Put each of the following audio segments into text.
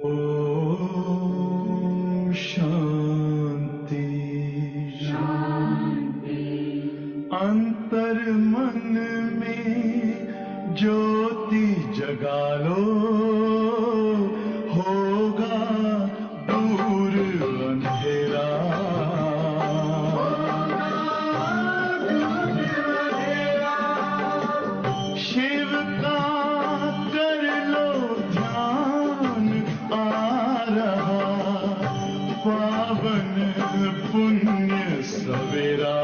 ओम शांति अंतर मन में ज्योति जगा लो, होगा दूर अंधेरा। शिव का कर लो ध्यान, आ रहा पावन पुण्य सवेरा।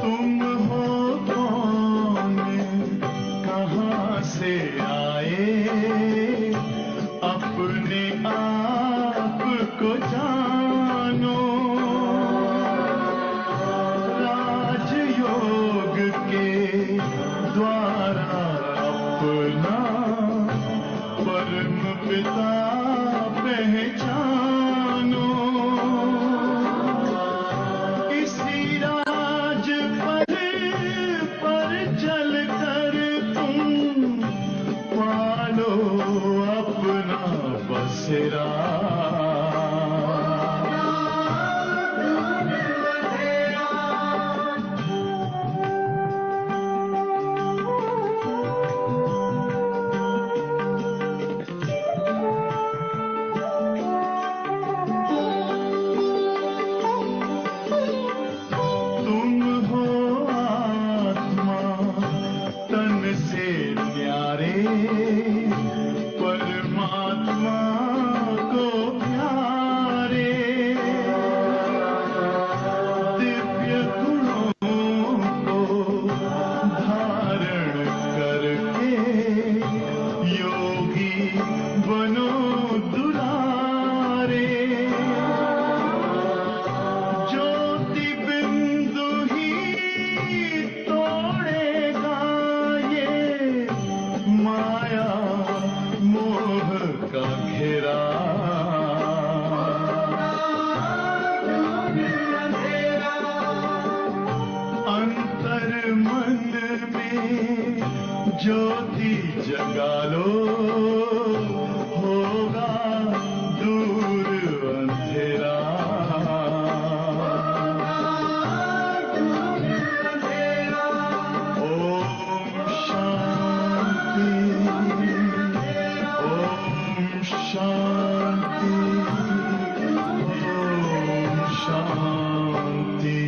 तुम हो कौन, कहाँ से आए, अपने आप को जानो। राजयोग के द्वारा अपना परम पिता पहचानो। इसी राज पर चल कर तुम पालो अपना बसेरा। तुम हो आत्मा तन से न्यारे, परमात्मा को प्यारे। दिव्य गुणों को धारण करके योगी बनो दुलारे। ज्योति बिंदु ही तोड़ेगा ये माया मोह का घेरा। अंतर मन में ज्योति जगा लो, होगा दूर अंधेरा। ओम शांति, ओम शांति, ओम शांति।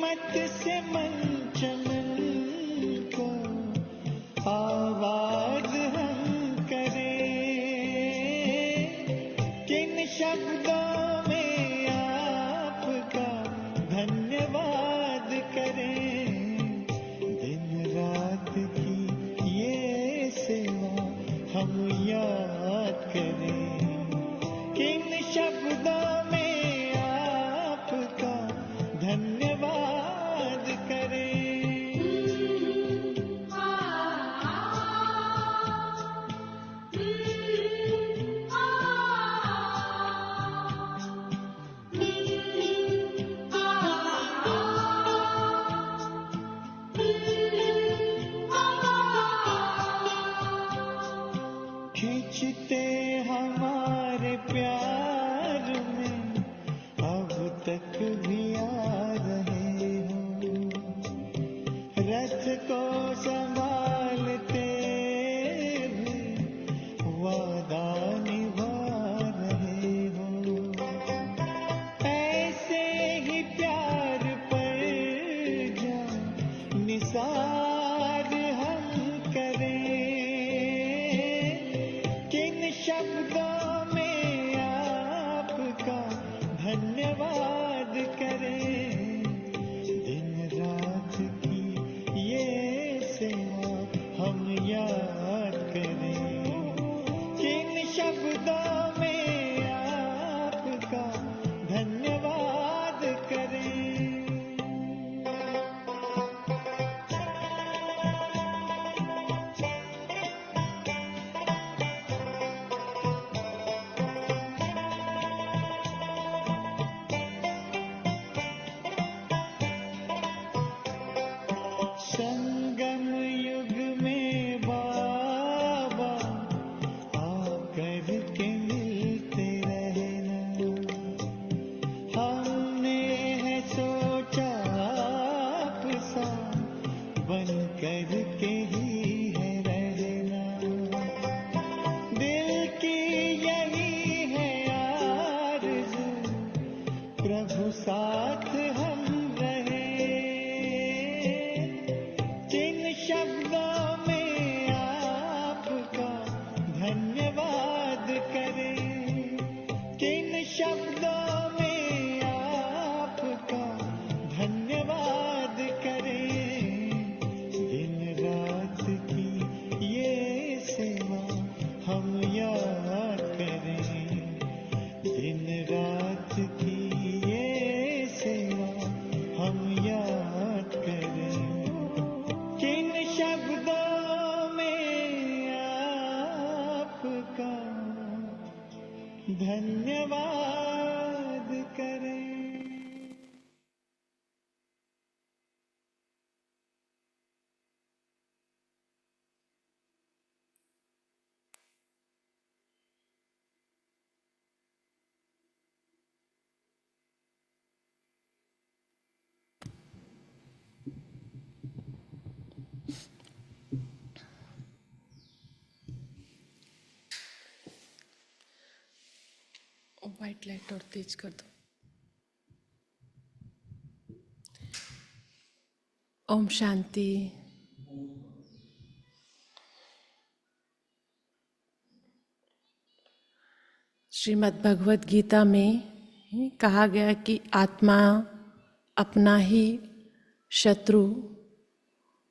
मत से मन चमन को आवाज हम करें, किन शब्दों में आपका धन्यवाद करें। दिन रात की ये सेवा हम याद करें, किन शब्दों में आपका धन्यवाद करें। खींचते हमारे प्यार में अब तक भी आ रहे हो, रथ को संभालते हुए वादा निभा रहे हो। ऐसे ही प्यार पर जा निसार हम करें, किन शब्दों में आपका धन्यवाद करें। दिन रात की ये सेवा हम याद करें, किन शब्दों में आपका धन्यवाद करें। संगम युग में बाबा आकर के मिलते रहना, हमने है सोचा आपसा बन कर के ही है रहना। दिल की यही है आरज़ू, प्रभु साथ हम रहे, जिन शब्दों में आपका धन्यवाद करें, किन शब्दों में आपका धन्यवाद करें। दिन रात की ये सेवा हम याद करें, दिन रात की ये सेवा हम याद करें, किन शब्दों में आपका धन्यवाद करें। व्हाइट लाइट और तेज कर दो। ओम शांति। श्रीमद् भगवत गीता में कहा गया कि आत्मा अपना ही शत्रु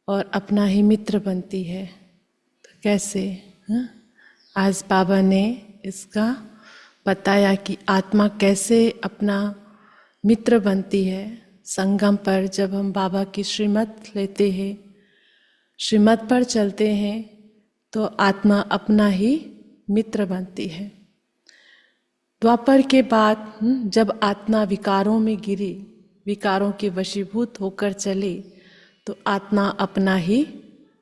और अपना ही मित्र बनती है। तो कैसे? आज बाबा ने इसका बताया कि आत्मा कैसे अपना मित्र बनती है। संगम पर जब हम बाबा की श्रीमत लेते हैं, श्रीमत पर चलते हैं, तो आत्मा अपना ही मित्र बनती है। द्वापर के बाद जब आत्मा विकारों में गिरी, विकारों के वशीभूत होकर चले, तो आत्मा अपना ही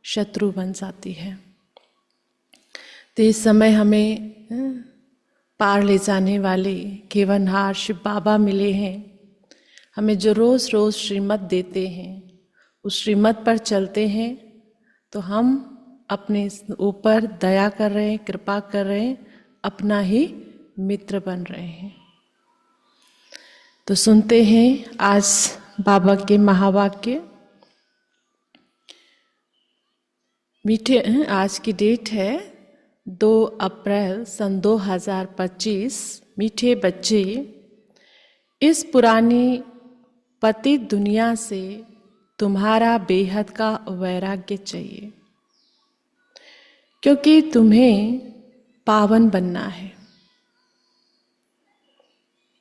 शत्रु बन जाती है। तो इस समय हमें पार ले जाने वाले केवनहार शिव बाबा मिले हैं। हमें जो रोज़ रोज़ श्रीमत देते हैं, उस श्रीमत पर चलते हैं, तो हम अपने ऊपर दया कर रहे हैं, कृपा कर रहे हैं, अपना ही मित्र बन रहे हैं। तो सुनते हैं आज बाबा के महावाक्य मीठे। आज की डेट है 2 अप्रैल सन 2025। मीठे बच्चे, इस पुरानी पतित दुनिया से तुम्हारा बेहद का वैराग्य चाहिए, क्योंकि तुम्हें पावन बनना है।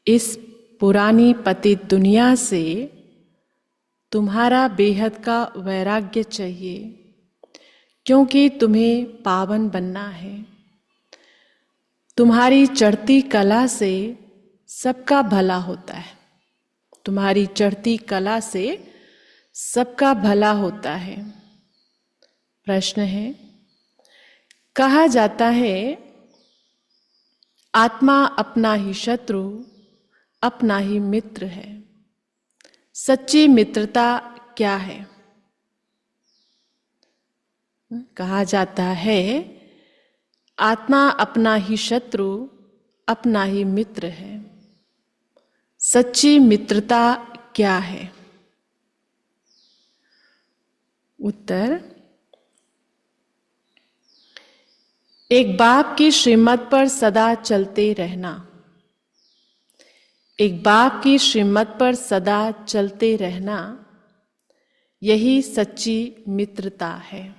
इस पुरानी पतित दुनिया से तुम्हारा बेहद का वैराग्य चाहिए, क्योंकि तुम्हें पावन बनना है। तुम्हारी चढ़ती कला से सबका भला होता है। तुम्हारी चढ़ती कला से सबका भला होता है। प्रश्न है, कहा जाता है आत्मा अपना ही शत्रु अपना ही मित्र है। सच्ची मित्रता क्या है? कहा जाता है आत्मा अपना ही शत्रु अपना ही मित्र है। सच्ची मित्रता क्या है? उत्तर, एक बाप की श्रीमत पर सदा चलते रहना। एक बाप की श्रीमत पर सदा चलते रहना, यही सच्ची मित्रता है।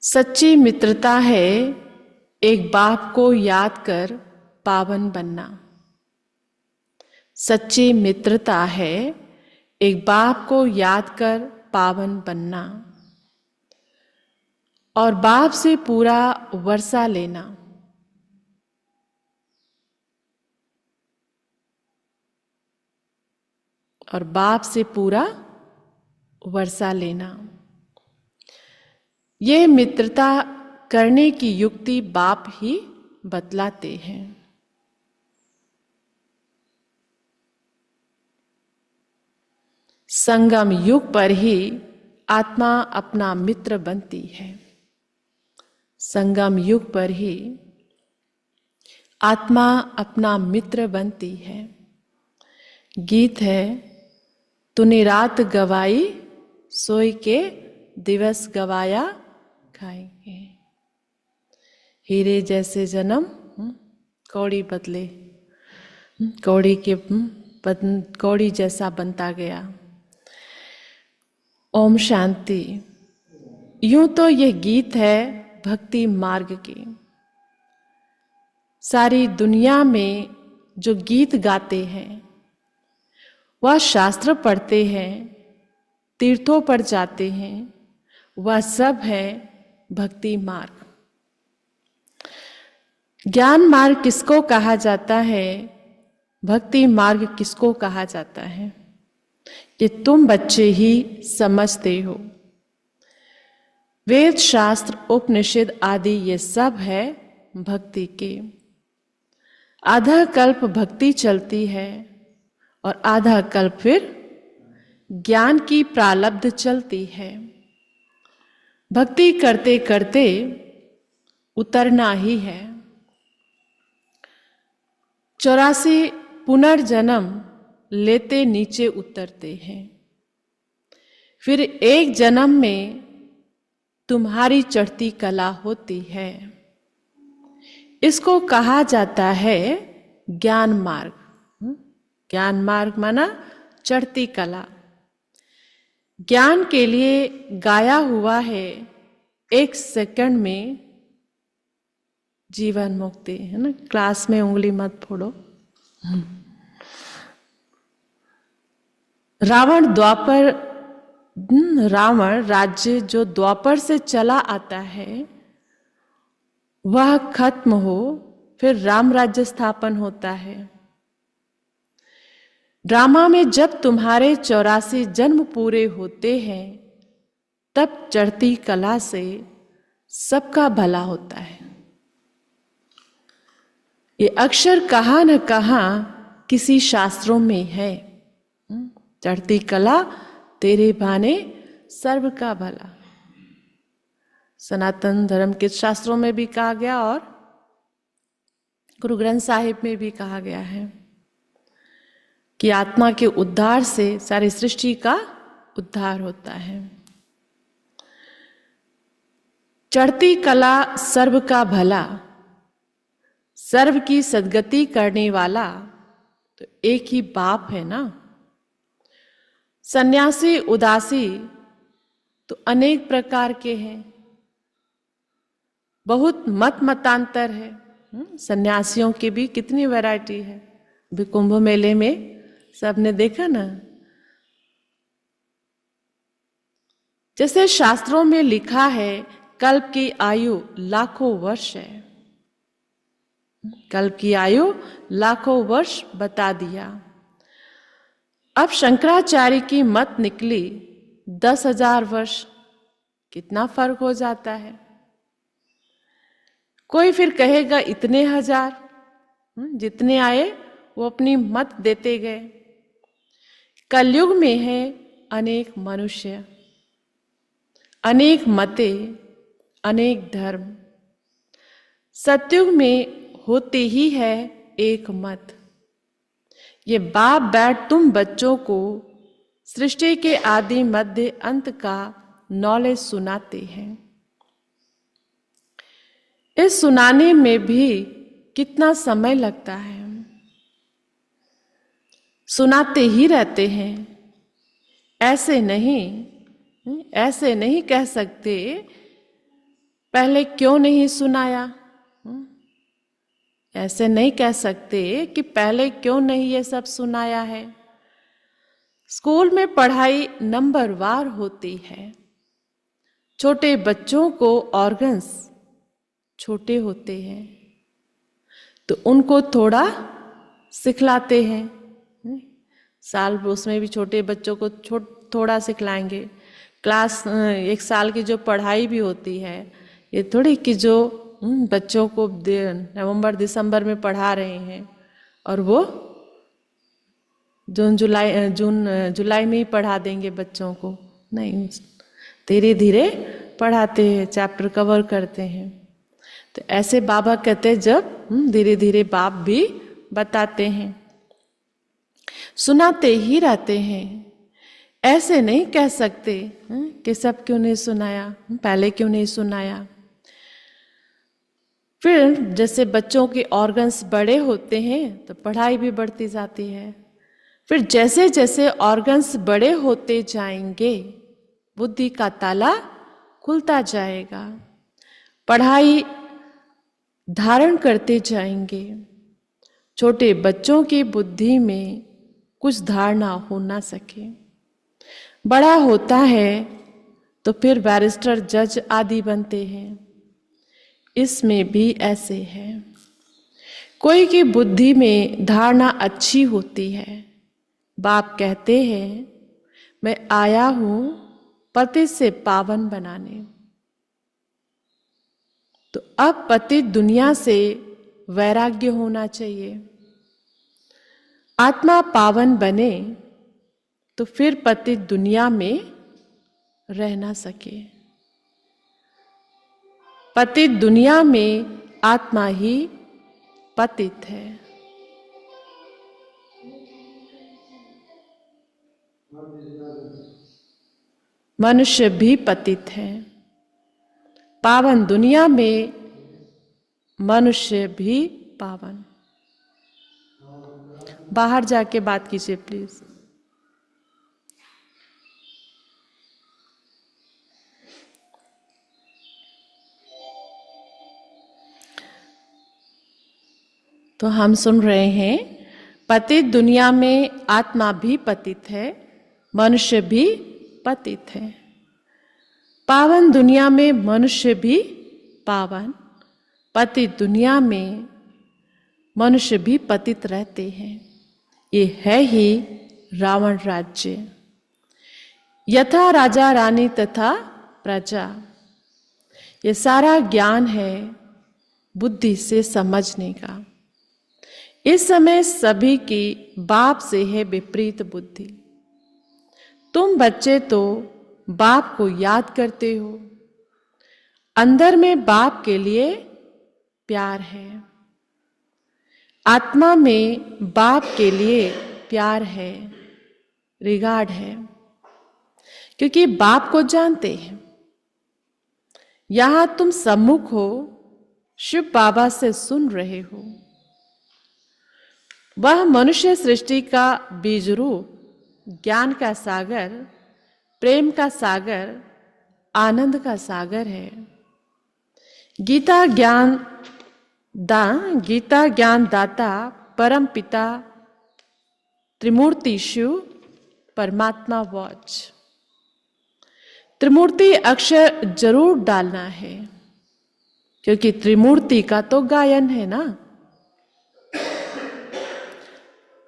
सच्ची मित्रता है एक बाप को याद कर पावन बनना। सच्ची मित्रता है एक बाप को याद कर पावन बनना और बाप से पूरा वर्षा लेना। और बाप से पूरा वर्षा लेना। यह मित्रता करने की युक्ति बाप ही बतलाते हैं। संगम युग पर ही आत्मा अपना मित्र बनती है। संगम युग पर ही आत्मा अपना मित्र बनती है। गीत है, तूने रात गवाई सोई के दिवस गवाया खाएंगे। हीरे जैसे जन्म कौड़ी बदले, कौड़ी के कौड़ी जैसा बनता गया। ओम शांति। यूं तो यह गीत है भक्ति मार्ग की। सारी दुनिया में जो गीत गाते हैं, वह शास्त्र पढ़ते हैं, तीर्थों पर जाते हैं, वह सब है भक्ति मार्ग। ज्ञान मार्ग किसको कहा जाता है? भक्ति मार्ग किसको कहा जाता है? ये तुम बच्चे ही समझते हो। वेद शास्त्र उपनिषद आदि ये सब है भक्ति के। आधा कल्प भक्ति चलती है और आधा कल्प फिर ज्ञान की प्रालब्ध चलती है। भक्ति करते करते उतरना ही है। 84 पुनर्जन्म लेते नीचे उतरते हैं। फिर एक जन्म में तुम्हारी चढ़ती कला होती है। इसको कहा जाता है ज्ञान मार्ग। ज्ञान मार्ग माना चढ़ती कला। ज्ञान के लिए गाया हुआ है 1 सेकंड में जीवन मुक्ति, है ना। क्लास में उंगली मत फोड़ो। रावण राज्य जो द्वापर से चला आता है, वह खत्म हो, फिर राम राज्य स्थापन होता है। ड्रामा में जब तुम्हारे 84 जन्म पूरे होते हैं, तब चढ़ती कला से सबका भला होता है। ये अक्षर कहाँ न कहाँ किसी शास्त्रों में है। चढ़ती कला तेरे भाने सर्व का भला। सनातन धर्म के शास्त्रों में भी कहा गया और गुरु ग्रंथ साहिब में भी कहा गया है। कि आत्मा के उद्धार से सारी सृष्टि का उद्धार होता है। चढ़ती कला सर्व का भला, सर्व की सद्गति करने वाला तो एक ही बाप है ना। सन्यासी उदासी तो अनेक प्रकार के हैं, बहुत मत मतांतर है। सन्यासियों की भी कितनी वैरायटी है। अभी कुंभ मेले में सबने देखा ना, जैसे शास्त्रों में लिखा है कल्प की आयु लाखों वर्ष है। कल्प की आयु लाखों वर्ष बता दिया। अब शंकराचार्य की मत निकली 10,000 वर्ष, कितना फर्क हो जाता है। कोई फिर कहेगा इतने हजार, जितने आए वो अपनी मत देते गए। कलयुग में है अनेक मनुष्य, अनेक मतें, अनेक धर्म। सतयुग में होते ही है एक मत। ये बाप बैठ तुम बच्चों को सृष्टि के आदि मध्य अंत का नॉलेज सुनाते हैं। इस सुनाने में भी कितना समय लगता है। सुनाते ही रहते हैं, ऐसे नहीं कह सकते पहले क्यों नहीं सुनाया। ऐसे नहीं कह सकते कि पहले क्यों नहीं ये सब सुनाया है। स्कूल में पढ़ाई नंबरवार होती है। छोटे बच्चों को ऑर्गन्स छोटे होते हैं तो उनको थोड़ा सिखलाते हैं। साल उसमें भी छोटे बच्चों को थोड़ा सिखलाएंगे। क्लास 1 साल की जो पढ़ाई भी होती है, ये थोड़ी कि जो बच्चों को नवंबर दिसंबर में पढ़ा रहे हैं और वो जून जुलाई में ही पढ़ा देंगे बच्चों को। नहीं, धीरे धीरे पढ़ाते हैं, चैप्टर कवर करते हैं। तो ऐसे बाबा कहते हैं जब धीरे धीरे बाप भी बताते हैं, सुनाते ही रहते हैं। ऐसे नहीं कह सकते कि सब क्यों नहीं सुनाया, पहले क्यों नहीं सुनाया। फिर जैसे बच्चों के ऑर्गन्स बड़े होते हैं तो पढ़ाई भी बढ़ती जाती है। फिर जैसे जैसे ऑर्गन्स बड़े होते जाएंगे बुद्धि का ताला खुलता जाएगा, पढ़ाई धारण करते जाएंगे। छोटे बच्चों की बुद्धि में कुछ धारणा हो ना सके। बड़ा होता है तो फिर बैरिस्टर, जज आदि बनते हैं। इसमें भी ऐसे है। कोई की बुद्धि में धारणा अच्छी होती है। बाप कहते हैं मैं आया हूं पति से पावन बनाने। तो अब पति दुनिया से वैराग्य होना चाहिए। आत्मा पावन बने तो फिर पति दुनिया में रह ना सके। पति दुनिया में, आत्मा ही पतित है। मनुष्य भी पतित है। पावन दुनिया में, मनुष्य भी पावन। बाहर जाके बात कीजिए प्लीज। तो हम सुन रहे हैं पतित दुनिया में आत्मा भी पतित है, मनुष्य भी पतित है। पावन दुनिया में मनुष्य भी पावन, पतित दुनिया में मनुष्य भी पतित रहते हैं। ये है ही रावण राज्य। यथा राजा रानी तथा प्रजा, ये सारा ज्ञान है बुद्धि से समझने का। इस समय सभी की बाप से है विपरीत बुद्धि। तुम बच्चे तो बाप को याद करते हो, अंदर में बाप के लिए प्यार है। आत्मा में बाप के लिए प्यार है, रिगार्ड है, क्योंकि बाप को जानते हैं। यहां तुम सम्मुख हो, शिव बाबा से सुन रहे हो। वह मनुष्य सृष्टि का बीज रूप, ज्ञान का सागर, प्रेम का सागर, आनंद का सागर है। गीता ज्ञान दाता परम पिता त्रिमूर्ति शिव परमात्मा वॉच। त्रिमूर्ति अक्षर जरूर डालना है, क्योंकि त्रिमूर्ति का तो गायन है ना।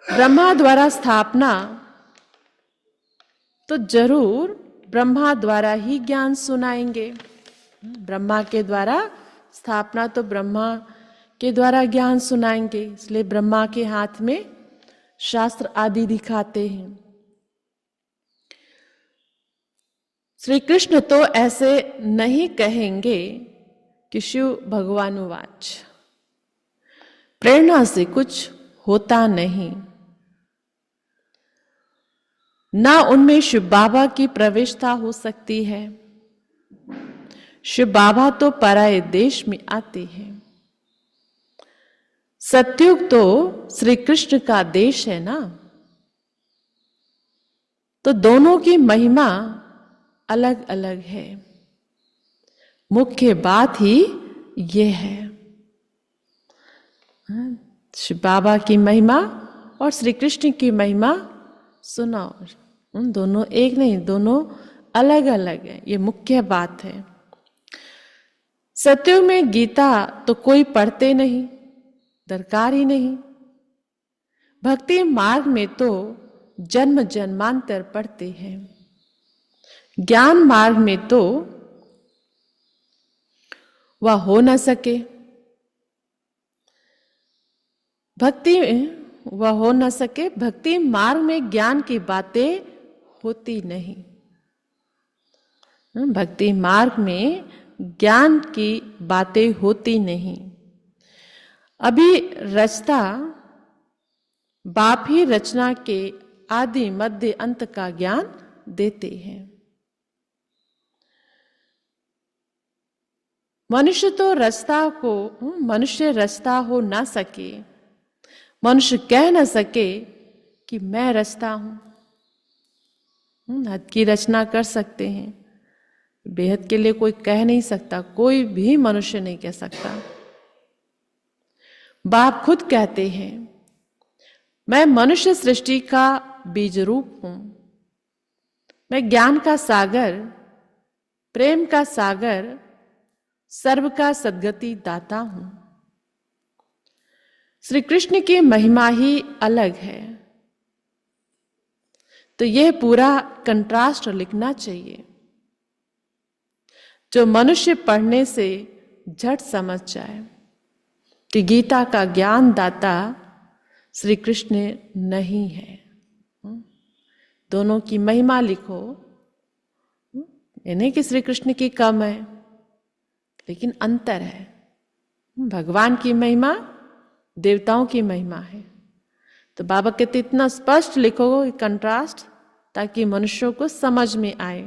ब्रह्मा द्वारा स्थापना, तो जरूर ब्रह्मा द्वारा ही ज्ञान सुनाएंगे। ब्रह्मा के द्वारा स्थापना, तो ब्रह्मा के द्वारा ज्ञान सुनाएंगे। इसलिए ब्रह्मा के हाथ में शास्त्र आदि दिखाते हैं। श्री कृष्ण तो ऐसे नहीं कहेंगे कि शिव भगवानुवाच। प्रेरणा से कुछ होता नहीं, ना उनमें शिव बाबा की प्रवेशता हो सकती है। शिव बाबा तो पराये देश में आते हैं। सतयुग तो श्री कृष्ण का देश है ना, तो दोनों की महिमा अलग अलग है। मुख्य बात ही ये है, शिव बाबा की महिमा और श्री कृष्ण की महिमा सुनाओ। उन दोनों एक नहीं, दोनों अलग अलग है, ये मुख्य बात है। सत्युग में गीता तो कोई पढ़ते नहीं, दरकार ही नहीं। भक्ति मार्ग में तो जन्म जन्मांतर पढ़ते हैं। ज्ञान मार्ग में तो वह हो न सके, भक्ति मार्ग में ज्ञान की बातें होती नहीं। भक्ति मार्ग में ज्ञान की बातें होती नहीं। अभी रचता बाप ही रचना के आदि मध्य अंत का ज्ञान देते हैं। मनुष्य रचता हो ना सके, मनुष्य कह न सके कि मैं रचता हूं। हद की रचना कर सकते हैं, बेहद के लिए कोई कह नहीं सकता, कोई भी मनुष्य नहीं कह सकता। बाप खुद कहते हैं, मैं मनुष्य सृष्टि का बीज रूप हूं। मैं ज्ञान का सागर, प्रेम का सागर, सर्व का सद्गति दाता हूं। श्री कृष्ण की महिमा ही अलग है। तो यह पूरा कंट्रास्ट लिखना चाहिए, जो मनुष्य पढ़ने से झट समझ जाए कि गीता का ज्ञान दाता श्री कृष्ण नहीं है। दोनों की महिमा लिखो, यानी कि श्री कृष्ण की कम है, लेकिन अंतर है। भगवान की महिमा देवताओं की महिमा है। तो बाबा कहते इतना स्पष्ट लिखो कंट्रास्ट, ताकि मनुष्यों को समझ में आए।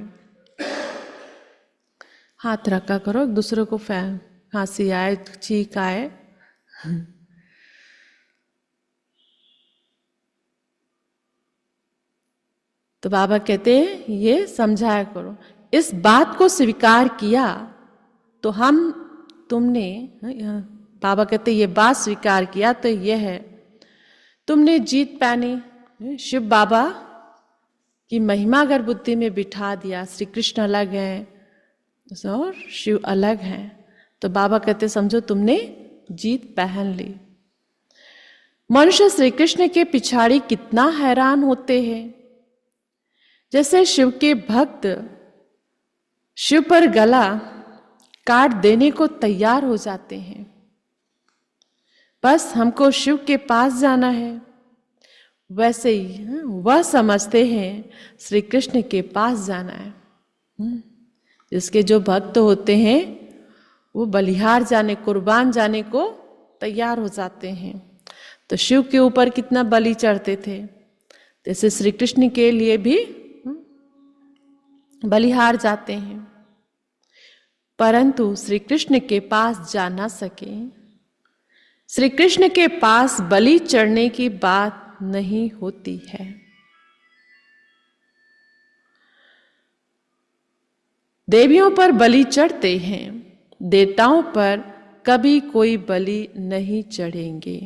हाथ रखा करो, एक दूसरे को खांसी आए, छींक आए, तो बाबा कहते हैं ये समझाया करो। इस बात को स्वीकार किया तो तुमने, बाबा कहते ये बात स्वीकार किया तो यह है, तुमने जीत पानी। शिव बाबा की महिमा अगर बुद्धि में बिठा दिया, श्री कृष्ण अलग है और शिव अलग है, तो बाबा कहते समझो तुमने जीत पहन ली। मनुष्य श्री कृष्ण के पिछाड़ी कितना हैरान होते हैं। जैसे शिव के भक्त शिव पर गला काट देने को तैयार हो जाते हैं, बस हमको शिव के पास जाना है। वैसे ही वह समझते हैं श्री कृष्ण के पास जाना है। जिसके जो भक्त होते हैं वो बलिहार जाने, कुर्बान जाने को तैयार हो जाते हैं। तो शिव के ऊपर कितना बलि चढ़ते थे, जैसे श्री कृष्ण के लिए भी बलिहार जाते हैं, परंतु श्री कृष्ण के पास जा ना सके। श्री कृष्ण के पास बलि चढ़ने की बात नहीं होती है। देवियों पर बलि चढ़ते हैं, देवताओं पर कभी कोई बलि नहीं चढ़ेंगे।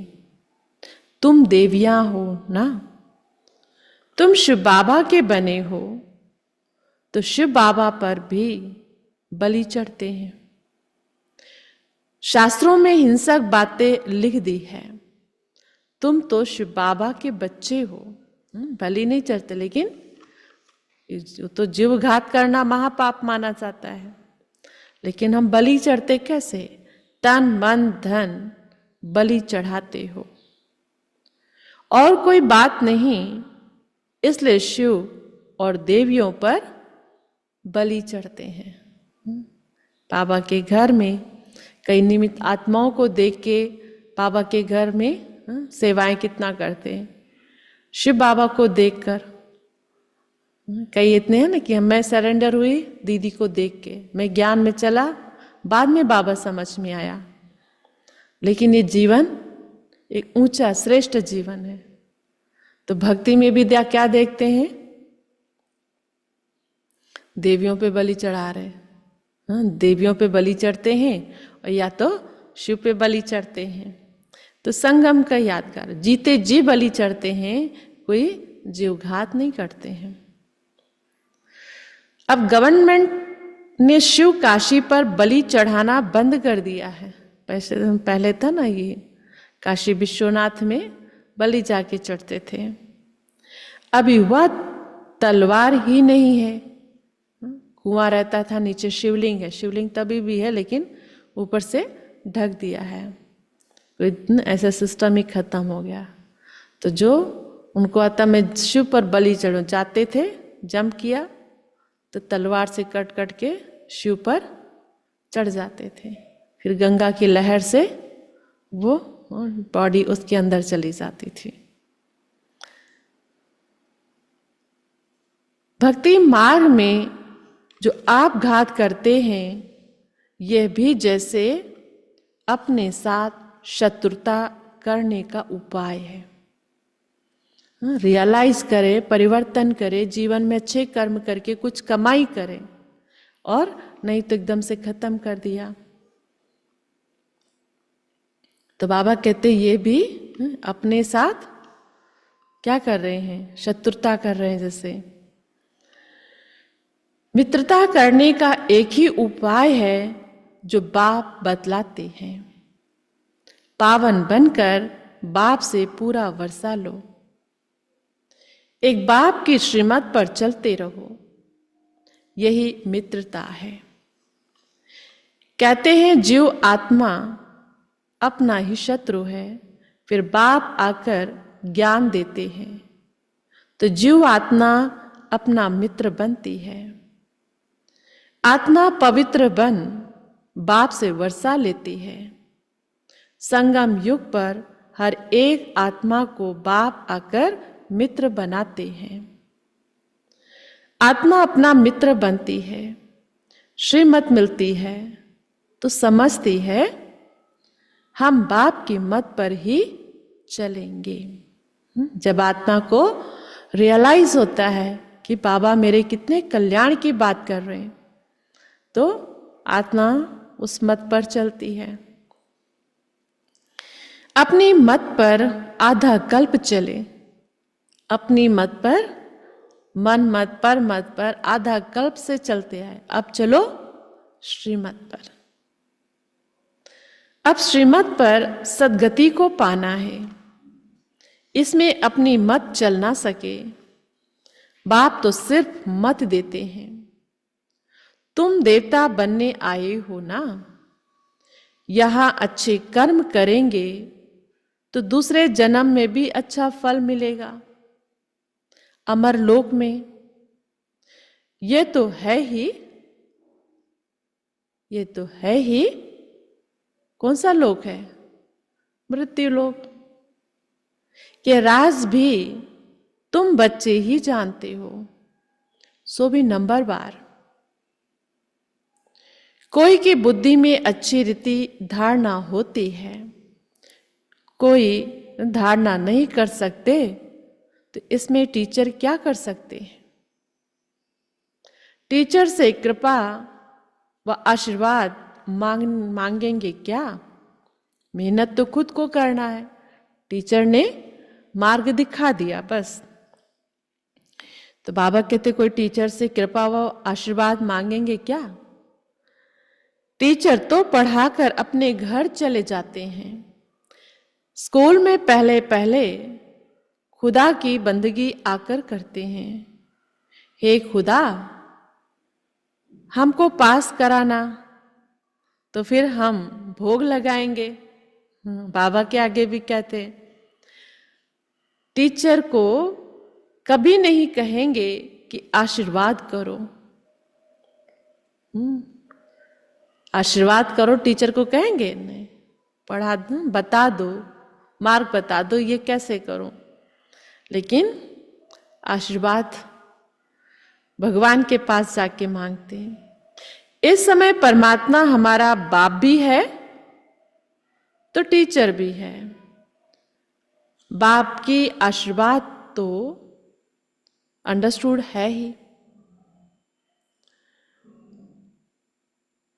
तुम देवियां हो ना, तुम शिव बाबा के बने हो, तो शिव बाबा पर भी बलि चढ़ते हैं। शास्त्रों में हिंसक बातें लिख दी है। तुम तो शिव बाबा के बच्चे हो, बलि नहीं चढ़ते, लेकिन तो जीवघात करना महापाप माना जाता है। लेकिन हम बलि चढ़ते कैसे? तन मन धन बलि चढ़ाते हो, और कोई बात नहीं, इसलिए शिव और देवियों पर बलि चढ़ते हैं। बाबा के घर में कई निमित्त आत्माओं को देख के बाबा के घर में सेवाएं कितना करते हैं। शिव बाबा को देखकर कई इतने हैं ना कि मैं सरेंडर हुई दीदी को देख के, मैं ज्ञान में चला, बाद में बाबा समझ में आया। लेकिन ये जीवन एक ऊंचा श्रेष्ठ जीवन है। तो भक्ति में भी क्या देखते हैं? देवियों पे बलि चढ़ा रहे, देवियों पे बलि चढ़ते हैं, और या तो शिव पे बलि चढ़ते हैं। तो संगम का यादगार, जीते जी बलि चढ़ते हैं, कोई जीवघात नहीं करते हैं। अब गवर्नमेंट ने शिव काशी पर बलि चढ़ाना बंद कर दिया है। पहले था ना, ये काशी विश्वनाथ में बलि जाके चढ़ते थे। अभी वह तलवार ही नहीं है, कुआं रहता था, नीचे शिवलिंग है, शिवलिंग तभी भी है लेकिन ऊपर से ढक दिया है। तो ऐसा सिस्टम ही खत्म हो गया। तो जो उनको आता, मैं शिव पर बलि चढ़ूं, जाते थे, जंप किया तो तलवार से कट कट के शिव पर चढ़ जाते थे। फिर गंगा की लहर से वो बॉडी उसके अंदर चली जाती थी। भक्ति मार्ग में जो आप घात करते हैं, यह भी जैसे अपने साथ शत्रुता करने का उपाय है। रियलाइज करें, परिवर्तन करें, जीवन में अच्छे कर्म करके कुछ कमाई करें, और नहीं तो एकदम से खत्म कर दिया। तो बाबा कहते ये भी अपने साथ क्या कर रहे हैं? शत्रुता कर रहे हैं। जैसे मित्रता करने का एक ही उपाय है जो बाप बतलाते हैं। पावन बनकर बाप से पूरा वर्षा लो, एक बाप की श्रीमत पर चलते रहो, यही मित्रता है। कहते हैं जीव आत्मा अपना ही शत्रु है, फिर बाप आकर ज्ञान देते हैं, तो जीव आत्मा अपना मित्र बनती है। आत्मा पवित्र बन बाप से वर्षा लेती है। संगम युग पर हर एक आत्मा को बाप आकर मित्र बनाते हैं। आत्मा अपना मित्र बनती है, श्रीमत मिलती है तो समझती है हम बाप की मत पर ही चलेंगे। जब आत्मा को रियलाइज होता है कि बाबा मेरे कितने कल्याण की बात कर रहे हैं, तो आत्मा उस मत पर चलती है। अपनी मत पर आधा कल्प चले, अपनी मत पर, मन मत पर, मत पर आधा कल्प से चलते आए, अब चलो श्रीमत पर। अब श्रीमत पर सदगति को पाना है, इसमें अपनी मत चल ना सके। बाप तो सिर्फ मत देते हैं। तुम देवता बनने आए हो ना, यहां अच्छे कर्म करेंगे तो दूसरे जन्म में भी अच्छा फल मिलेगा। अमर लोक में ये तो है ही, कौन सा लोक है? मृत्यु लोक। ये राज भी तुम बच्चे ही जानते हो, सो भी नंबरवार। कोई की बुद्धि में अच्छी रीति धारणा होती है, कोई धारणा नहीं कर सकते, तो इसमें टीचर क्या कर सकते हैं? टीचर से कृपा व आशीर्वाद मांगेंगे क्या? मेहनत तो खुद को करना है, टीचर ने मार्ग दिखा दिया बस। तो बाबा कहते कोई टीचर से कृपा व आशीर्वाद मांगेंगे क्या? टीचर तो पढ़ाकर अपने घर चले जाते हैं। स्कूल में पहले पहले खुदा की बंदगी आकर करते हैं। हे खुदा, हमको पास कराना, तो फिर हम भोग लगाएंगे। बाबा के आगे भी कहते हैं, टीचर को कभी नहीं कहेंगे कि आशीर्वाद करो। आशीर्वाद करो टीचर को कहेंगे? नहीं, पढ़ा दो, बता दो, मार्ग बता दो, ये कैसे करो। लेकिन आशीर्वाद भगवान के पास जाके मांगते हैं। इस समय परमात्मा हमारा बाप भी है तो टीचर भी है। बाप की आशीर्वाद तो अंडरस्टूड है ही।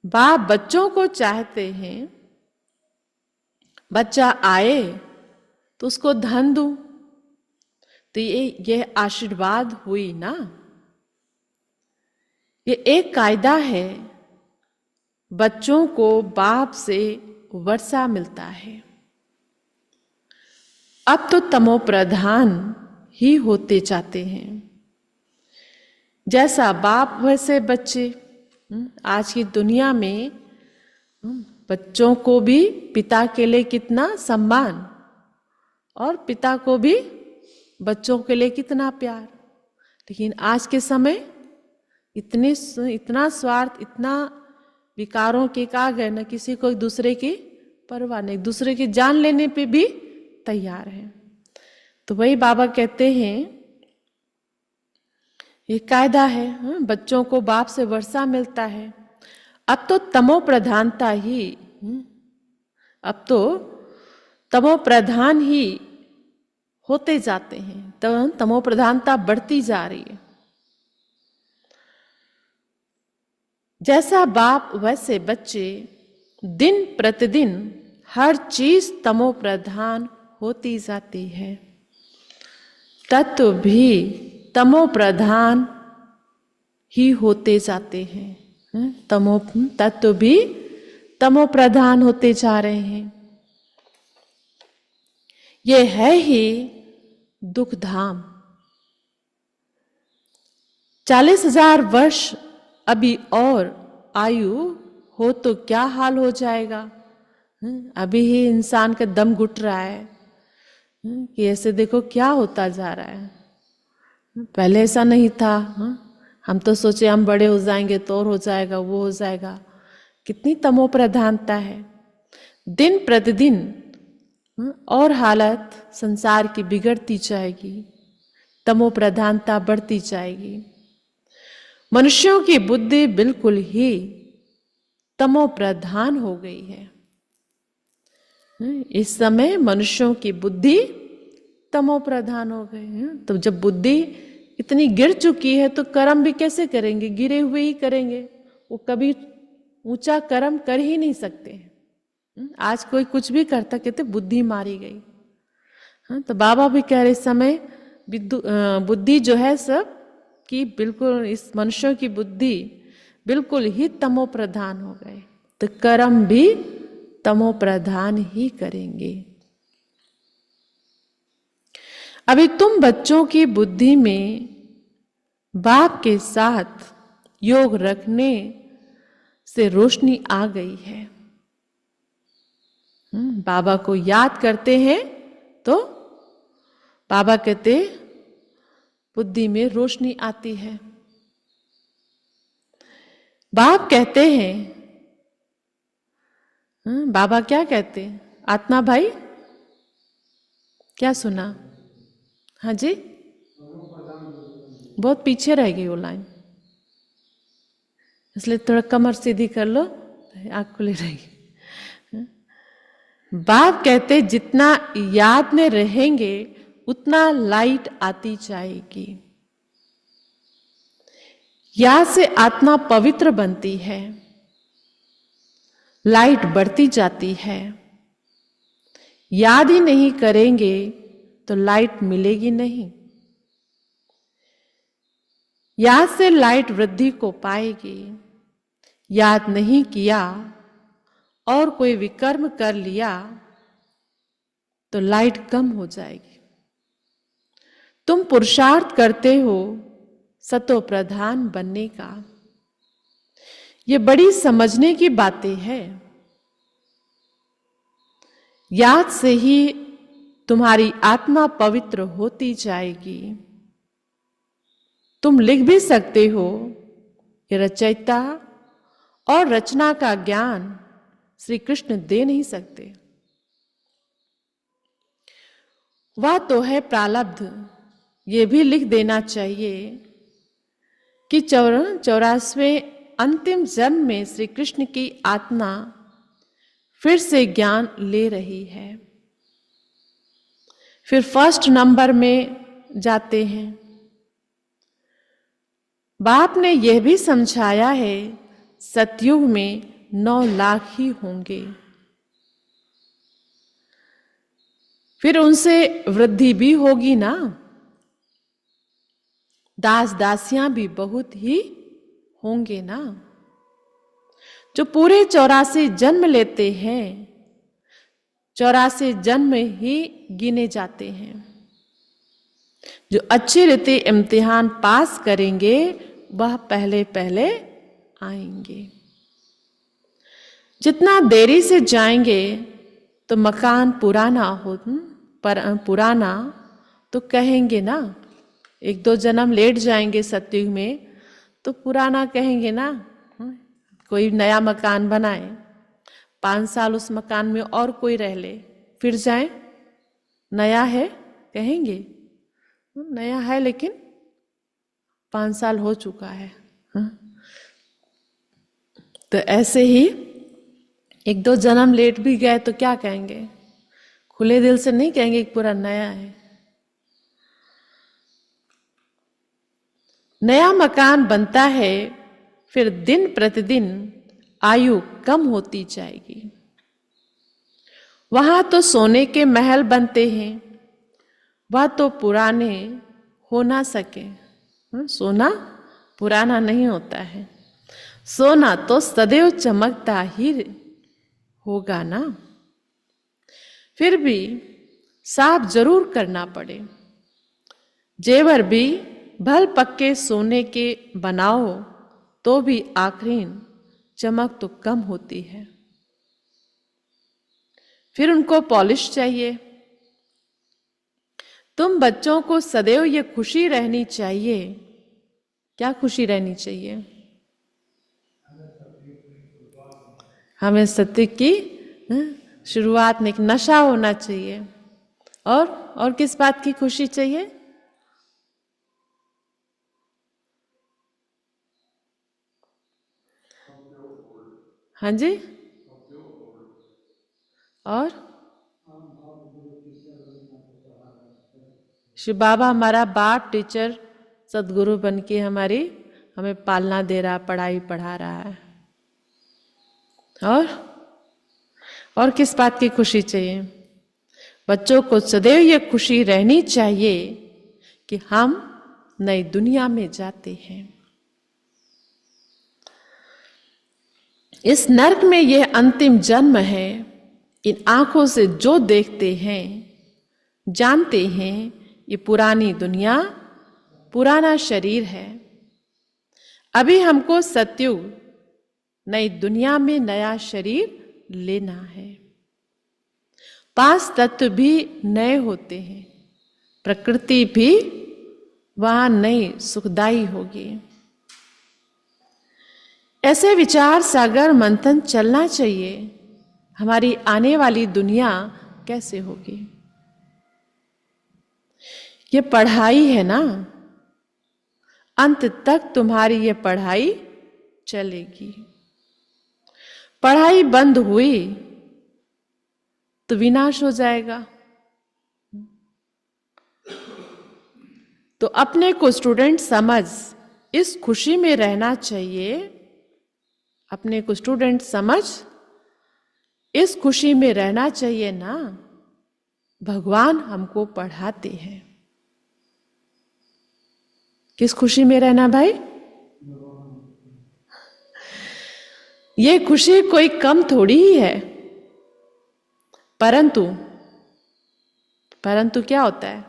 बाप बच्चों को चाहते हैं, बच्चा आए तो उसको धन दूं, तो ये आशीर्वाद हुई ना। ये एक कायदा है, बच्चों को बाप से वर्षा मिलता है। अब तो तमो प्रधान ही होते जाते हैं। जैसा बाप वैसे बच्चे। आज की दुनिया में बच्चों को भी पिता के लिए कितना सम्मान, और पिता को भी बच्चों के लिए कितना प्यार। लेकिन आज के समय इतना स्वार्थ, इतना विकारों के काग है, न किसी को एक दूसरे की परवाह नहीं, दूसरे की जान लेने पे भी तैयार है। तो वही बाबा कहते हैं, ये कायदा है, बच्चों को बाप से वर्षा मिलता है। अब तो तमो प्रधानता ही, अब तो तमो प्रधान ही होते जाते हैं, तो तमो प्रधानता बढ़ती जा रही है। जैसा बाप वैसे बच्चे, दिन प्रतिदिन हर चीज तमो प्रधान होती जाती है। तत्व भी तमो प्रधान ही होते जाते हैं। तत्व भी तमो प्रधान होते जा रहे हैं। ये है ही दुख धाम। 40,000 वर्ष अभी और आयु हो तो क्या हाल हो जाएगा। अभी ही इंसान का दम घुट रहा है कि ऐसे देखो क्या होता जा रहा है। पहले ऐसा नहीं था। हम तो सोचे हम बड़े हो जाएंगे तो और हो जाएगा, वो हो जाएगा। कितनी तमो प्रधानता है। दिन प्रतिदिन और हालत संसार की बिगड़ती जाएगी, तमो प्रधानता बढ़ती जाएगी। मनुष्यों की बुद्धि बिल्कुल ही तमो प्रधान हो गई है। इस समय मनुष्यों की बुद्धि तमो प्रधान हो गए हैं। तो जब बुद्धि इतनी गिर चुकी है तो कर्म भी कैसे करेंगे? गिरे हुए ही करेंगे। वो कभी ऊंचा कर्म कर ही नहीं सकते। आज कोई कुछ भी करता कहते बुद्धि मारी गई। हाँ, तो बाबा भी कह रहे इस समय बुद्धि जो है सब कि बिल्कुल इस मनुष्यों की बुद्धि बिल्कुल ही तमो प्रधान हो गए, तो कर्म भी तमो प्रधान ही करेंगे। अभी तुम बच्चों की बुद्धि में बाप के साथ योग रखने से रोशनी आ गई है। बाबा को याद करते हैं तो बाबा कहते बुद्धि में रोशनी आती है। बाप कहते हैं, बाबा क्या कहते हैं? आत्मा भाई क्या सुना? हाँ जी, बहुत पीछे रह गई वो लाइन, इसलिए थोड़ा कमर सीधी कर लो, आँख खुली रहेगी। बाप कहते जितना याद में रहेंगे उतना लाइट आती जाएगी। याद से आत्मा पवित्र बनती है, लाइट बढ़ती जाती है। याद ही नहीं करेंगे तो लाइट मिलेगी नहीं। याद से लाइट वृद्धि को पाएगी। याद नहीं किया और कोई विकर्म कर लिया तो लाइट कम हो जाएगी। तुम पुरुषार्थ करते हो सतो प्रधान बनने का। ये बड़ी समझने की बातें हैं। याद से ही तुम्हारी आत्मा पवित्र होती जाएगी। तुम लिख भी सकते हो, ये रचयिता और रचना का ज्ञान श्री कृष्ण दे नहीं सकते। वह तो है प्रारब्ध। ये भी लिख देना चाहिए कि 84वें अंतिम जन्म में श्री कृष्ण की आत्मा फिर से ज्ञान ले रही है। फिर फर्स्ट नंबर में जाते हैं। बाप ने यह भी समझाया है सतयुग में 9 लाख ही होंगे। फिर उनसे वृद्धि भी होगी ना। दास दासियां भी बहुत ही होंगे ना। जो पूरे 84 जन्म लेते हैं, 84 जन्म ही गिने जाते हैं। जो अच्छे रीति इम्तिहान पास करेंगे वह पहले पहले आएंगे। जितना देरी से जाएंगे तो मकान पुराना हो, पुराना तो कहेंगे ना। 1-2 जन्म लेट जाएंगे सतयुग में तो पुराना कहेंगे ना। कोई नया मकान बनाए, 5 साल उस मकान में और कोई रह ले, फिर जाए, नया है कहेंगे। नया है लेकिन 5 साल हो चुका है। तो ऐसे ही 1-2 जन्म लेट भी गए तो क्या कहेंगे? खुले दिल से नहीं कहेंगे कि पूरा नया है। नया मकान बनता है, फिर दिन प्रतिदिन आयु कम होती जाएगी। वहां तो सोने के महल बनते हैं, वह तो पुराने हो ना सके। सोना पुराना नहीं होता है। सोना तो सदैव चमकता ही होगा ना। फिर भी साफ जरूर करना पड़े। जेवर भी भल पक्के सोने के बनाओ तो भी आखिरी चमक तो कम होती है। फिर उनको पॉलिश चाहिए। तुम बच्चों को सदैव ये खुशी रहनी चाहिए। क्या खुशी रहनी चाहिए? हमें सत्य की शुरुआत में एक नशा होना चाहिए। और किस बात की खुशी चाहिए? हाँ जी। और शिव बाबा हमारा बाप, टीचर, सदगुरु बन के हमें पालना दे रहा, पढ़ाई पढ़ा रहा है। और किस बात की खुशी चाहिए? बच्चों को सदैव ये खुशी रहनी चाहिए कि हम नई दुनिया में जाते हैं। इस नरक में यह अंतिम जन्म है। इन आंखों से जो देखते हैं, जानते हैं ये पुरानी दुनिया, पुराना शरीर है। अभी हमको सतयुग, नई दुनिया में नया शरीर लेना है। 5 तत्व भी नए होते हैं। प्रकृति भी वहां नई सुखदाई होगी। ऐसे विचार सागर मंथन चलना चाहिए। हमारी आने वाली दुनिया कैसे होगी? ये पढ़ाई है ना। अंत तक तुम्हारी ये पढ़ाई चलेगी। पढ़ाई बंद हुई तो विनाश हो जाएगा। तो अपने को स्टूडेंट समझ इस खुशी में रहना चाहिए। अपने को स्टूडेंट समझ इस खुशी में रहना चाहिए ना, भगवान हमको पढ़ाते हैं। किस खुशी में रहना भाई? ये खुशी कोई कम थोड़ी ही है। परंतु क्या होता है,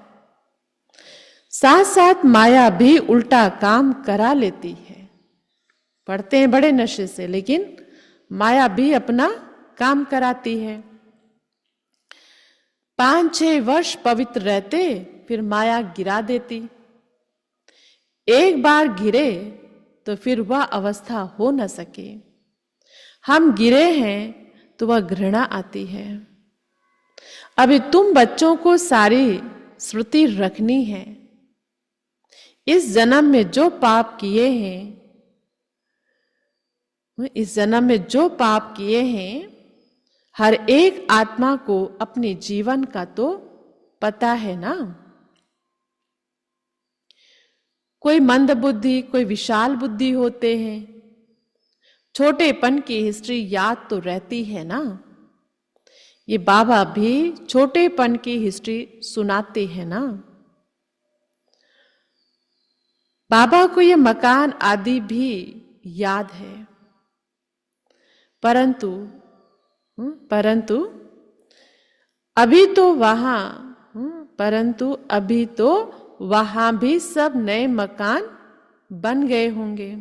साथ साथ माया भी उल्टा काम करा लेती है। पढ़ते हैं बड़े नशे से, लेकिन माया भी अपना काम कराती है। 5-6 वर्ष पवित्र रहते, फिर माया गिरा देती। एक बार गिरे तो फिर वह अवस्था हो न सके। हम गिरे हैं तो वह घृणा आती है। अभी तुम बच्चों को सारी स्मृति रखनी है। इस जन्म में जो पाप किए हैं, इस जन्म में जो पाप किए हैं, हर एक आत्मा को अपने जीवन का तो पता है ना। कोई मंद बुद्धि, कोई विशाल बुद्धि होते हैं। छोटेपन की हिस्ट्री याद तो रहती है ना। ये बाबा भी छोटेपन की हिस्ट्री सुनाते हैं ना। बाबा को ये मकान आदि भी याद है, परंतु अभी तो वहां भी सब नए मकान बन गए होंगे।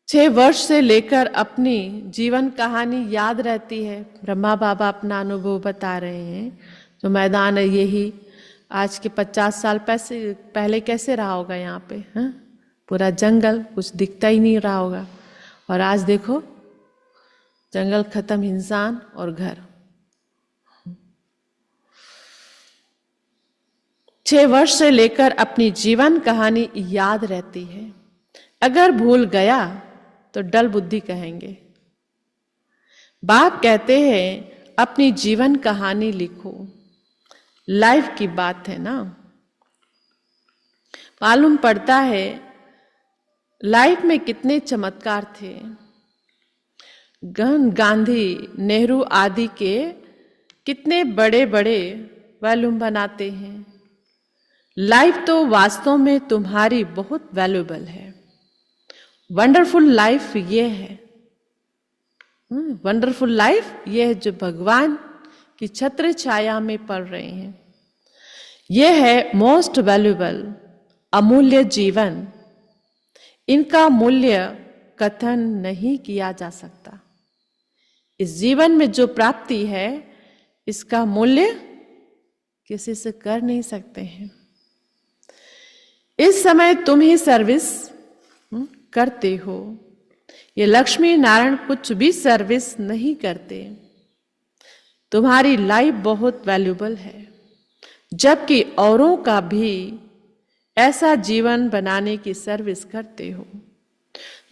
6 वर्ष से लेकर अपनी जीवन कहानी याद रहती है। ब्रह्मा बाबा अपना अनुभव बता रहे हैं। जो मैदान है, यही आज के 50 साल पहले कैसे रहा होगा यहाँ पे, हाँ? पूरा जंगल, कुछ दिखता ही नहीं रहा होगा। और आज देखो, जंगल खत्म, इंसान और घर। 6 वर्ष से लेकर अपनी जीवन कहानी याद रहती है। अगर भूल गया तो डल बुद्धि कहेंगे। बाप कहते हैं अपनी जीवन कहानी लिखो। लाइफ की बात है ना। मालूम पड़ता है लाइफ में कितने चमत्कार थे। गांधी, नेहरू आदि के कितने बड़े बड़े वॉल्यूम बनाते हैं। लाइफ तो वास्तव में तुम्हारी बहुत वैल्यूएबल है। वंडरफुल लाइफ ये है, वंडरफुल लाइफ ये है जो भगवान की छत्र छाया में पल रहे हैं। ये है मोस्ट वैल्यूएबल, अमूल्य जीवन। इनका मूल्य कथन नहीं किया जा सकता। इस जीवन में जो प्राप्ति है, इसका मूल्य किसी से कर नहीं सकते हैं। इस समय तुम ही सर्विस करते हो। ये लक्ष्मी नारायण कुछ भी सर्विस नहीं करते। तुम्हारी लाइफ बहुत वैल्यूएबल है, जबकि औरों का भी ऐसा जीवन बनाने की सर्विस करते हो।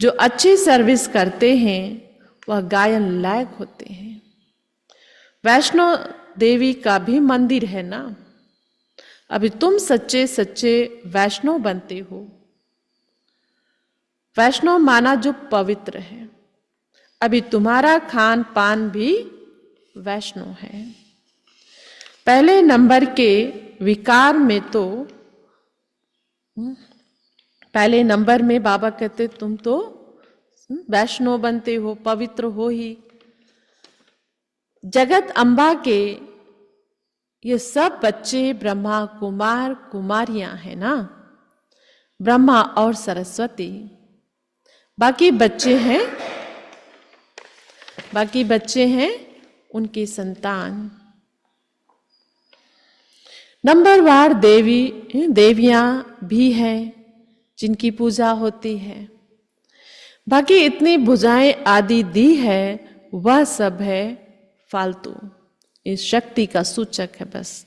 जो अच्छी सर्विस करते हैं वह गायन लायक होते हैं। वैष्णो देवी का भी मंदिर है ना। अभी तुम सच्चे सच्चे वैष्णव बनते हो। वैष्णव माना जो पवित्र है। अभी तुम्हारा खान पान भी वैष्णव है। पहले नंबर के विकार में तो पहले नंबर में बाबा कहते तुम तो वैष्णव बनते हो, पवित्र हो ही। जगत अम्बा के ये सब बच्चे ब्रह्मा कुमार कुमारियां हैं ना। ब्रह्मा और सरस्वती, बाकी बच्चे हैं उनकी संतान। नंबरवार देवियां भी हैं जिनकी पूजा होती है। बाकी इतनी भुजाएं आदि दी है, वह सब है फालतू। इस शक्ति का सूचक है बस।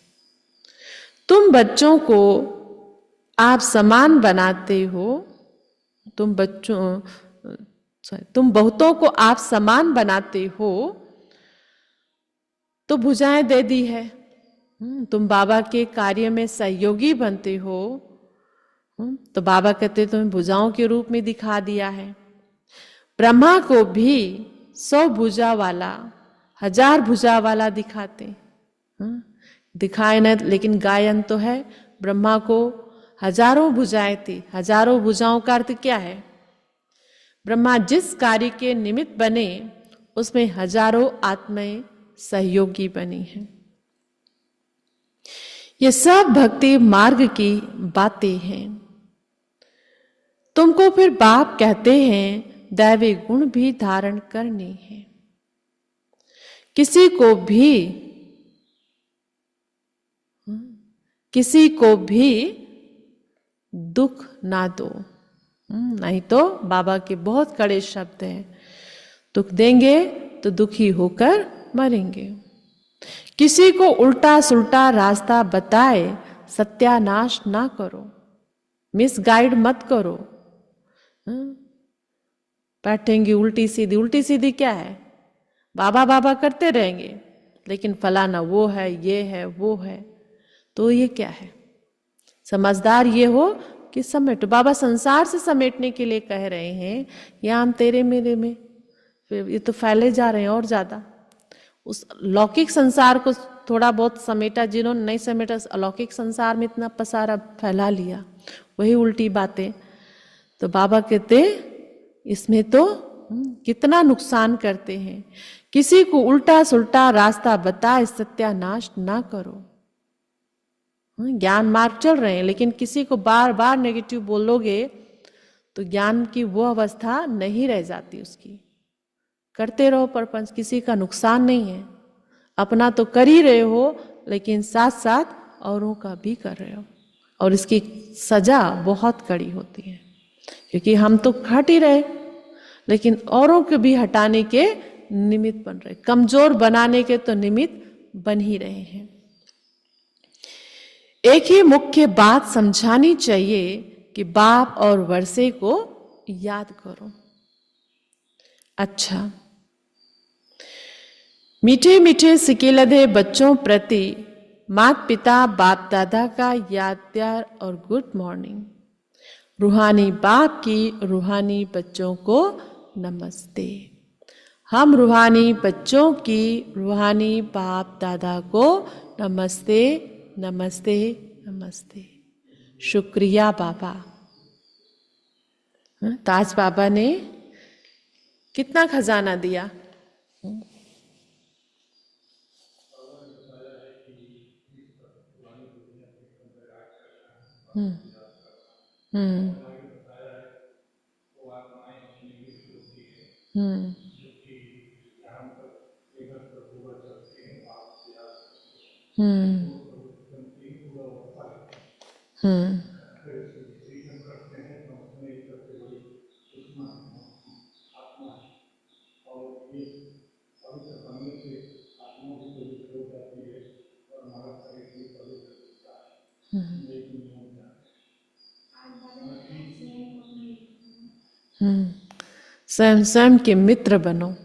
तुम बच्चों को आप समान बनाते हो, तुम बहुतों को आप समान बनाते हो, तो भुजाएं दे दी है। तुम बाबा के कार्य में सहयोगी बनते हो, तो बाबा कहते तुम्हें भुजाओं के रूप में दिखा दिया है। ब्रह्मा को भी 100 भुजा वाला, 1000 भुजा वाला दिखाते, दिखाए न, लेकिन गायन तो है। ब्रह्मा को हजारों भुजाएं थी। हजारों भुजाओं का अर्थ क्या है? ब्रह्मा जिस कार्य के निमित्त बने उसमें हजारों आत्माएं सहयोगी बनी हैं। ये सब भक्ति मार्ग की बातें हैं। तुमको फिर बाप कहते हैं दैवी गुण भी धारण करने हैं। किसी को भी दुख ना दो, नहीं तो बाबा के बहुत कड़े शब्द हैं, दुख देंगे तो दुखी होकर मरेंगे। किसी को उल्टा सुल्टा रास्ता बताए सत्यानाश ना करो, मिसगाइड मत करो। बैठेंगे उल्टी सीधी क्या है? बाबा बाबा करते रहेंगे, लेकिन फलाना वो है, ये है, वो है, तो ये क्या है? समझदार ये हो कि समेटो। बाबा संसार से समेटने के लिए कह रहे हैं, या हम तेरे मेरे में, फिर ये तो फैले जा रहे हैं और ज्यादा। उस लौकिक संसार को थोड़ा बहुत समेटा, जिन्होंने नहीं समेटा अलौकिक संसार में इतना पसारा फैला लिया, वही उल्टी बातें। तो बाबा कहते इसमें तो कितना नुकसान करते हैं। किसी को उल्टा सुल्टा रास्ता बताए सत्यानाश ना करो। ज्ञान मार्ग चल रहे हैं, लेकिन किसी को बार बार नेगेटिव बोलोगे तो ज्ञान की वो अवस्था नहीं रह जाती उसकी। करते रहो परपंच, किसी का नुकसान नहीं है। अपना तो कर ही रहे हो, लेकिन साथ साथ औरों का भी कर रहे हो, और इसकी सजा बहुत कड़ी होती है। क्योंकि हम तो हट ही रहे, लेकिन औरों को भी हटाने के निमित्त बन रहे, कमजोर बनाने के तो निमित्त बन ही रहे हैं। एक ही मुख्य बात समझानी चाहिए कि बाप और वर्षे को याद करो। अच्छा, मीठे मीठे सिकेलधे बच्चों प्रति माता पिता बाप दादा का याद प्यार और गुड मॉर्निंग। रूहानी बाप की रूहानी बच्चों को नमस्ते। हम रूहानी बच्चों की रूहानी बाप दादा को नमस्ते नमस्ते नमस्ते। शुक्रिया बाबा। ताज बाबा ने कितना खजाना दिया। स्वयं स्वयं के मित्र बनो।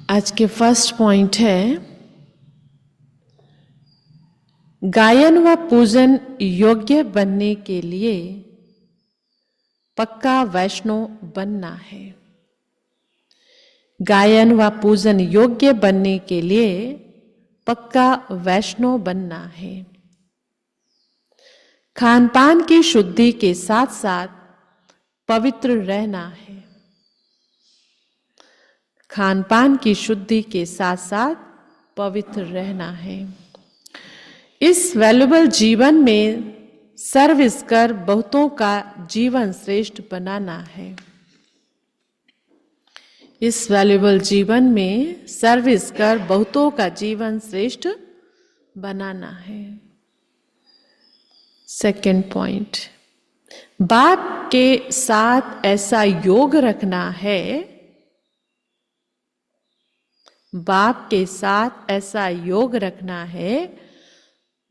आज के फर्स्ट पॉइंट है, गायन व पूजन योग्य बनने के लिए पक्का वैष्णव बनना है। गायन व पूजन योग्य बनने के लिए पक्का वैष्णव बनना है। खान पान की शुद्धि के साथ साथ पवित्र रहना है। खान पान की शुद्धि के साथ साथ पवित्र रहना है। इस वैल्यूबल जीवन में सर्विस कर बहुतों का जीवन श्रेष्ठ बनाना है। इस वैल्यूबल जीवन में सर्विस कर बहुतों का जीवन श्रेष्ठ बनाना है। सेकंड पॉइंट, बाप के साथ ऐसा योग रखना है, बाप के साथ ऐसा योग रखना है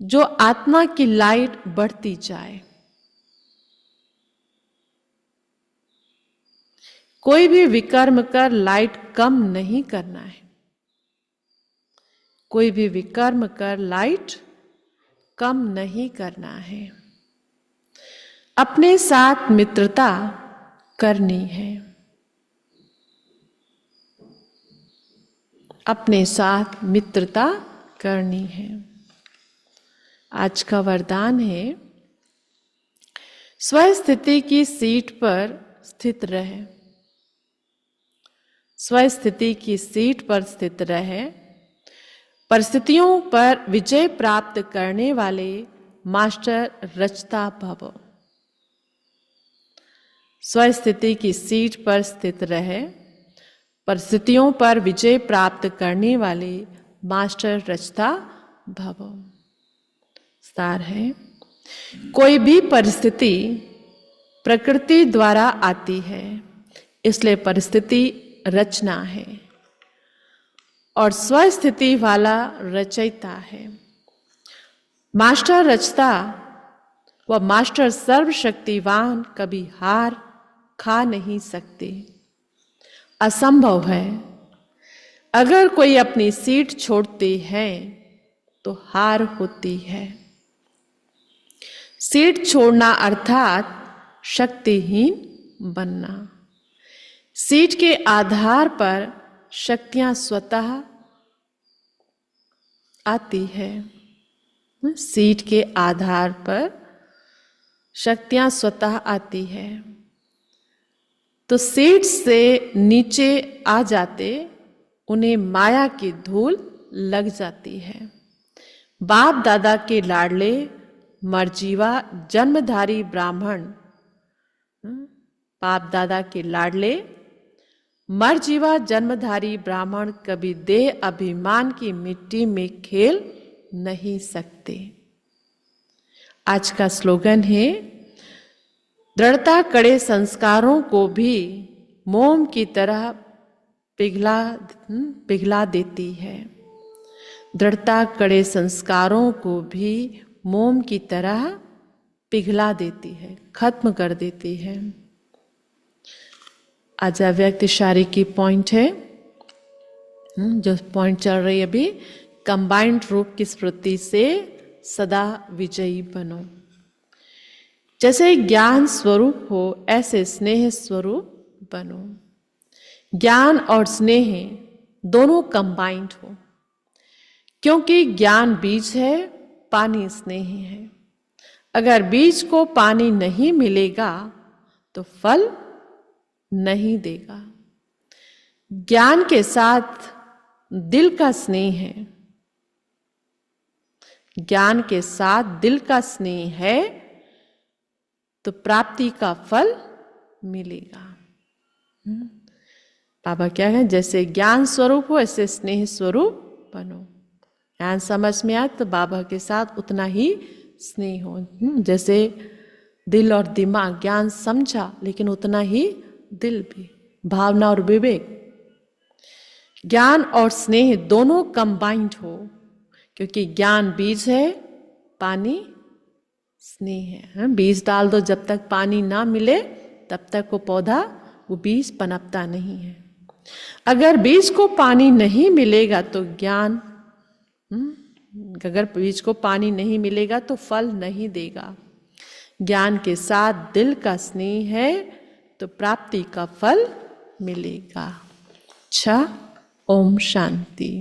जो आत्मा की लाइट बढ़ती जाए। कोई भी विकर्म कर लाइट कम नहीं करना है। कोई भी विकर्म कर लाइट कम नहीं करना है। अपने साथ मित्रता करनी है। अपने साथ मित्रता करनी है। आज का वरदान है, स्वस्थिति की सीट पर स्थित रहे। स्वस्थिति की सीट पर स्थित रहे। परिस्थितियों पर विजय प्राप्त करने वाले मास्टर रचता भव। स्वस्थिति की सीट पर स्थित रहे। परिस्थितियों पर विजय प्राप्त करने वाले मास्टर रचता भव। सार है, कोई भी परिस्थिति प्रकृति द्वारा आती है, इसलिए परिस्थिति रचना है और स्वस्थिति वाला रचयिता है। मास्टर रचता व मास्टर सर्वशक्तिवान कभी हार खा नहीं सकते। असंभव है। अगर कोई अपनी सीट छोड़ते हैं तो हार होती है। सीट छोड़ना अर्थात शक्तिहीन बनना। सीट के आधार पर शक्तियां स्वतः आती है। सीट के आधार पर शक्तियां स्वतः आती है। तो सीट से नीचे आ जाते उन्हें माया की धूल लग जाती है। बाप दादा के लाडले मरजीवा जन्मधारी ब्राह्मण, बाप दादा के लाडले मरजीवा जन्मधारी ब्राह्मण कभी देह अभिमान की मिट्टी में खेल नहीं सकते। आज का स्लोगन है, दृढ़ता कड़े संस्कारों को भी मोम की तरह पिघला देती है। दृढ़ता कड़े संस्कारों को भी मोम की तरह पिघला देती है, खत्म कर देती है। आज अव्यक्त इशारे की पॉइंट है, जो पॉइंट चल रही है अभी, कंबाइंड रूप की स्मृति से सदा विजयी बनो। जैसे ज्ञान स्वरूप हो ऐसे स्नेह स्वरूप बनो। ज्ञान और स्नेह दोनों कंबाइंड हो, क्योंकि ज्ञान बीज है, पानी स्नेह है। अगर बीज को पानी नहीं मिलेगा तो फल नहीं देगा। ज्ञान के साथ दिल का स्नेह है। ज्ञान के साथ दिल का स्नेह है तो प्राप्ति का फल मिलेगा। बाबा क्या है, जैसे ज्ञान स्वरूप हो ऐसे स्नेह स्वरूप बनो। ज्ञान समझ में आए तो बाबा के साथ उतना ही स्नेह हो। जैसे दिल और दिमाग, ज्ञान समझा लेकिन उतना ही दिल भी, भावना और विवेक, ज्ञान और स्नेह दोनों कंबाइंड हो, क्योंकि ज्ञान बीज है, पानी स्नेह है। बीज डाल दो, जब तक पानी ना मिले तब तक वो पौधा, वो बीज पनपता नहीं है। अगर बीज को पानी नहीं मिलेगा तो ज्ञान, अगर बीज को पानी नहीं मिलेगा तो फल नहीं देगा। ज्ञान के साथ दिल का स्नेह है तो प्राप्ति का फल मिलेगा। अच्छा, ओम शांति।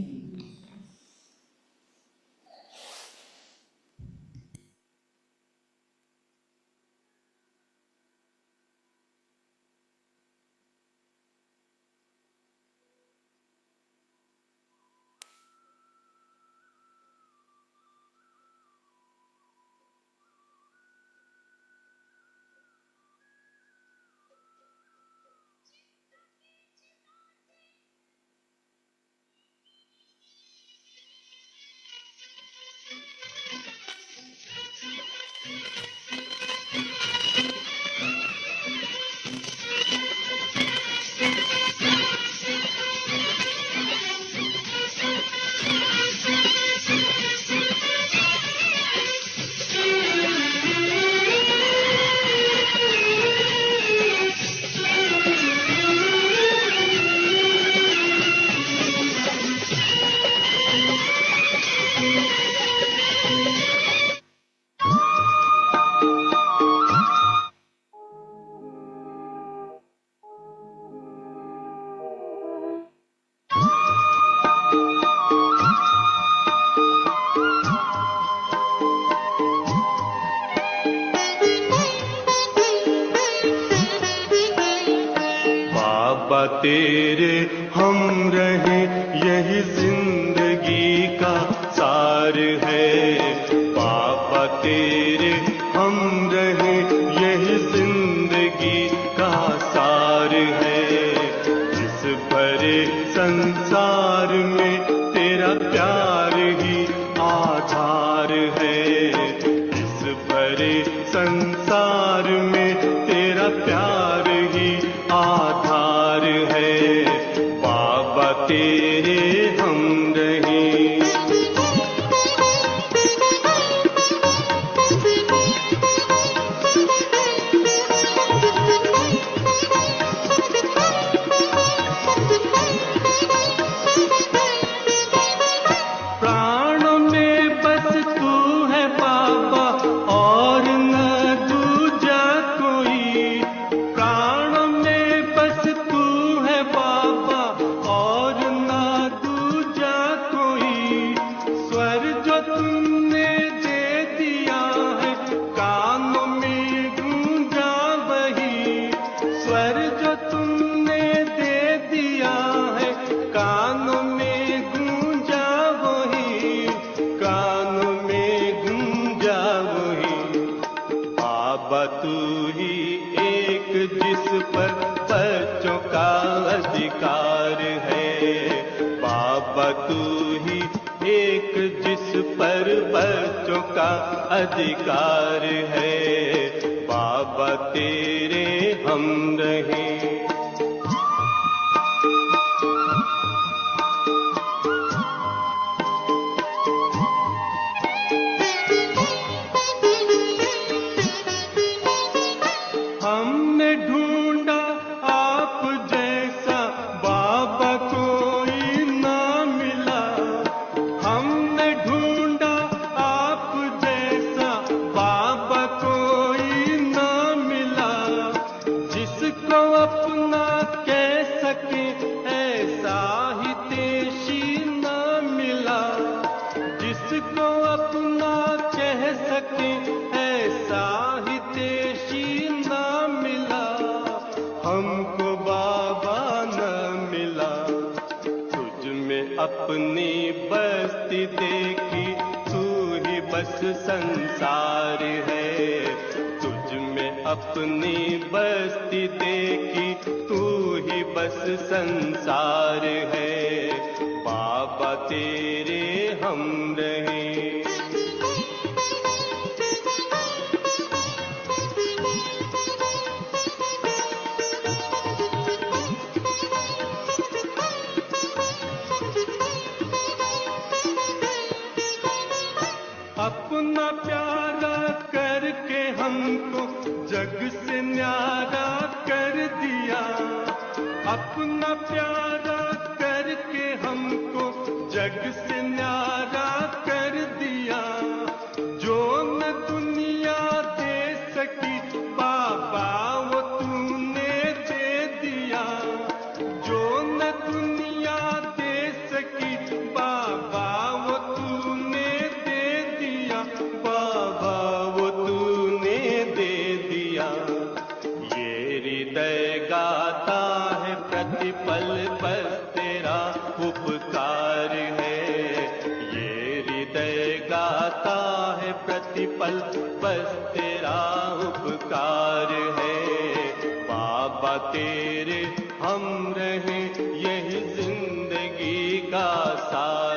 तेरे हम रहे यही जिंदगी का सार है। बाबा तेरे हम रहे यही जिंदगी का सार है। इस भरे संसार में तेरा प्यार ही आधार है। इस भरे संसार में तेरा प्यार ही आधार है। बाबा तेरे हम रहे। प्राणों में बस तू है बाबा और न दूजा कोई। प्राणों में बस तू है बाबा और न दूजा कोई। स्वर जो तुमने दे दिया है कानों में गूंजा वही। स्वर जो तुमने दे दिया है कानों में गूंजा वही। कानों में गूंजा वही। बाबा तू ही एक जिस पर बच्चों का अधिकार है। बाबा तू ही एक जिस पर बच्चों का अधिकार है। बाबा तेरे हम रहे। हमने ढूंढा आप जैसा बाबा कोई ना मिला। हमने ढूंढा आप जैसा बाबा कोई ना मिला। जिसको अपना कह सके ऐसा हितैषी ना मिला। जिसको अपना कह सके ऐसा हितैषी ना मिला। हमको बाबा न मिला। तुझ में अपनी बस्ती देखी तू ही बस संसार है। तुझ में अपनी बस्ती देखी तू ही बस संसार है। बाबा तेरे हम रहे। अपना प्यारा करके हमको जग से न्यारा कर दिया। अपना प्यारा करके हमको जग से न्यारा कर दिया। जो न दुनिया दे सकी बाबा वो तूने दे दिया। जो न दुनिया दे सकी बाबा वो तूने दे दिया। बाबा वो तूने दे दिया। ये हृदय गाता है प्रतिपल बस तेरा उपकार है। ये हृदय गाता है प्रतिपल बस तेरा उपकार है। बाबा तेरे हम रहे यही जिंदगी का सार